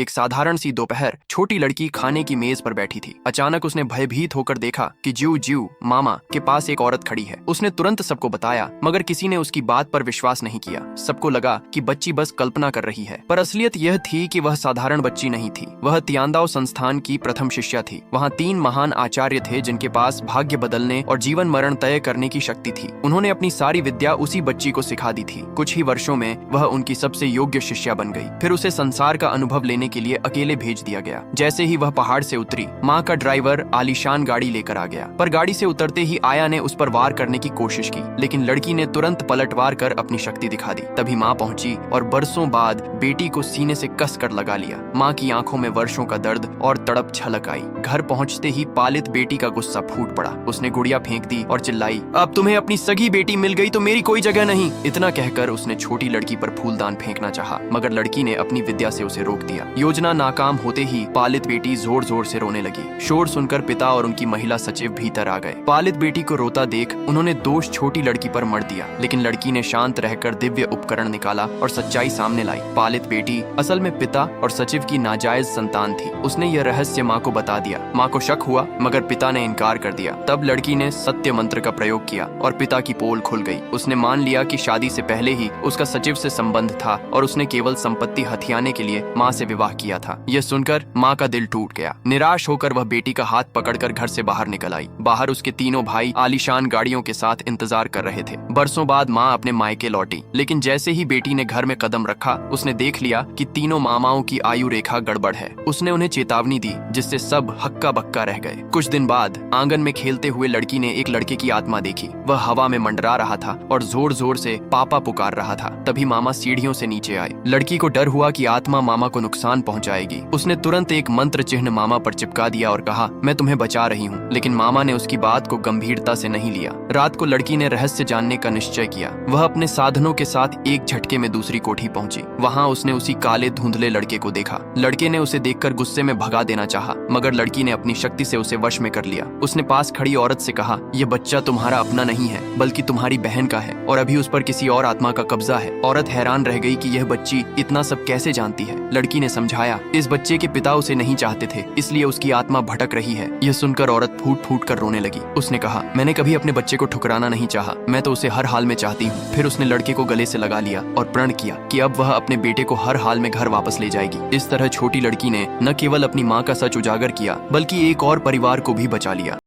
एक साधारण सी दोपहर छोटी लड़की खाने की मेज पर बैठी थी। अचानक उसने भयभीत होकर देखा कि ज्यू ज्यू मामा के पास एक औरत खड़ी है। उसने तुरंत सबको बताया, मगर किसी ने उसकी बात पर विश्वास नहीं किया। सबको लगा कि बच्ची बस कल्पना कर रही है, पर असलियत यह थी कि वह साधारण बच्ची नहीं थी। वह तियांदाओ संस्थान की प्रथम शिष्या थी। वहाँ 3 महान आचार्य थे जिनके पास भाग्य बदलने और जीवन मरण तय करने की शक्ति थी। उन्होंने अपनी सारी विद्या उसी बच्ची को सिखा दी थी। कुछ ही वर्षों में वह उनकी सबसे योग्य शिष्या बन गई। फिर उसे संसार का अनुभव लेने के लिए अकेले भेज दिया गया। जैसे ही वह पहाड़ से उतरी, माँ का ड्राइवर आलीशान गाड़ी लेकर आ गया, पर गाड़ी से उतरते ही आया ने उस पर वार करने की कोशिश की, लेकिन लड़की ने तुरंत पलटवार कर अपनी शक्ति दिखा दी। तभी माँ पहुंची और बरसों बाद बेटी को सीने से कस कर लगा लिया। माँ की आंखों में वर्षों का दर्द और तड़प झलक आई। घर पहुंचते ही पालित बेटी का गुस्सा फूट पड़ा। उसने गुड़िया फेंक दी और चिल्लाई, अब तुम्हें अपनी सगी बेटी मिल गई तो मेरी कोई जगह नहीं। इतना कहकर उसने छोटी लड़की पर फूलदान फेंकना चाहा, मगर लड़की ने अपनी विद्या से उसे रोक दिया। योजना नाकाम होते ही पालित बेटी जोर जोर से रोने लगी। शोर सुनकर पिता और उनकी महिला सचिव भीतर आ गए। पालित बेटी को रोता देख उन्होंने दोष छोटी लड़की पर मढ़ दिया, लेकिन लड़की ने शांत रहकर दिव्य उपकरण निकाला और सच्चाई सामने लाई। पालित बेटी असल में पिता और सचिव की नाजायज संतान थी। उसने यह रहस्य माँ को बता दिया। माँ को शक हुआ, मगर पिता ने इनकार कर दिया। तब लड़की ने सत्य मंत्र का प्रयोग किया और पिता की पोल खुल गई। उसने मान लिया कि शादी से पहले ही उसका सचिव से संबंध था और उसने केवल संपत्ति हथियाने के लिए माँ से विवाह किया था। यह सुनकर माँ का दिल टूट गया। निराश होकर वह बेटी का हाथ पकड़कर घर से बाहर निकल आई। बाहर उसके तीनों भाई आलीशान गाड़ियों के साथ इंतजार कर रहे थे। बरसों बाद माँ अपने मायके लौटी, लेकिन जैसे ही बेटी ने घर में कदम रखा, उसने देख लिया कि तीनों मामाओं की आयु रेखा गड़बड़ है। उसने उन्हें चेतावनी दी, जिससे सब हक्का बक्का रह गए। कुछ दिन बाद आंगन में खेलते हुए लड़की ने एक लड़के की आत्मा देखी। वह हवा में मंडरा रहा था और जोर जोर से पापा पुकार रहा था। तभी मामा सीढ़ियों से नीचे आए। लड़की को डर हुआ कि आत्मा मामा को नुकसान पहुंचाएगी। उसने तुरंत एक मंत्र चिन्ह मामा पर चिपका दिया और कहा, मैं तुम्हें बचा रही हूँ। लेकिन मामा ने उसकी बात को गंभीरता से नहीं लिया। रात को लड़की ने रहस्य जानने का निश्चय किया। वह अपने साधनों के साथ एक झटके में दूसरी कोठी पहुंची। वहाँ उसने उसी काले धुंधले लड़के को देखा। लड़के ने उसे देखकर गुस्से में भगा देना चाहा, मगर लड़की ने अपनी शक्ति से उसे वश में कर लिया। उसने पास खड़ी औरत से कहा, यह बच्चा तुम्हारा अपना नहीं है, बल्कि तुम्हारी बहन का है और अभी उस पर किसी और आत्मा का कब्जा है। औरत हैरान रह गई कि यह बच्ची इतना सब कैसे जानती है। लड़की ने समझाया, इस बच्चे के पिता उसे नहीं चाहते थे, इसलिए उसकी आत्मा भटक रही है। यह सुनकर औरत फूट फूट कर रोने लगी। उसने कहा, मैंने कभी अपने बच्चे को ठुकराना नहीं चाहा, मैं तो उसे हर हाल में चाहती हूँ। फिर उसने लड़के को गले से लगा लिया और प्रण किया कि अब वह अपने बेटे को हर हाल में घर वापस ले जाएगी। इस तरह छोटी लड़की ने न केवल अपनी माँ का सच उजागर किया, बल्कि एक और परिवार को भी बचा लिया।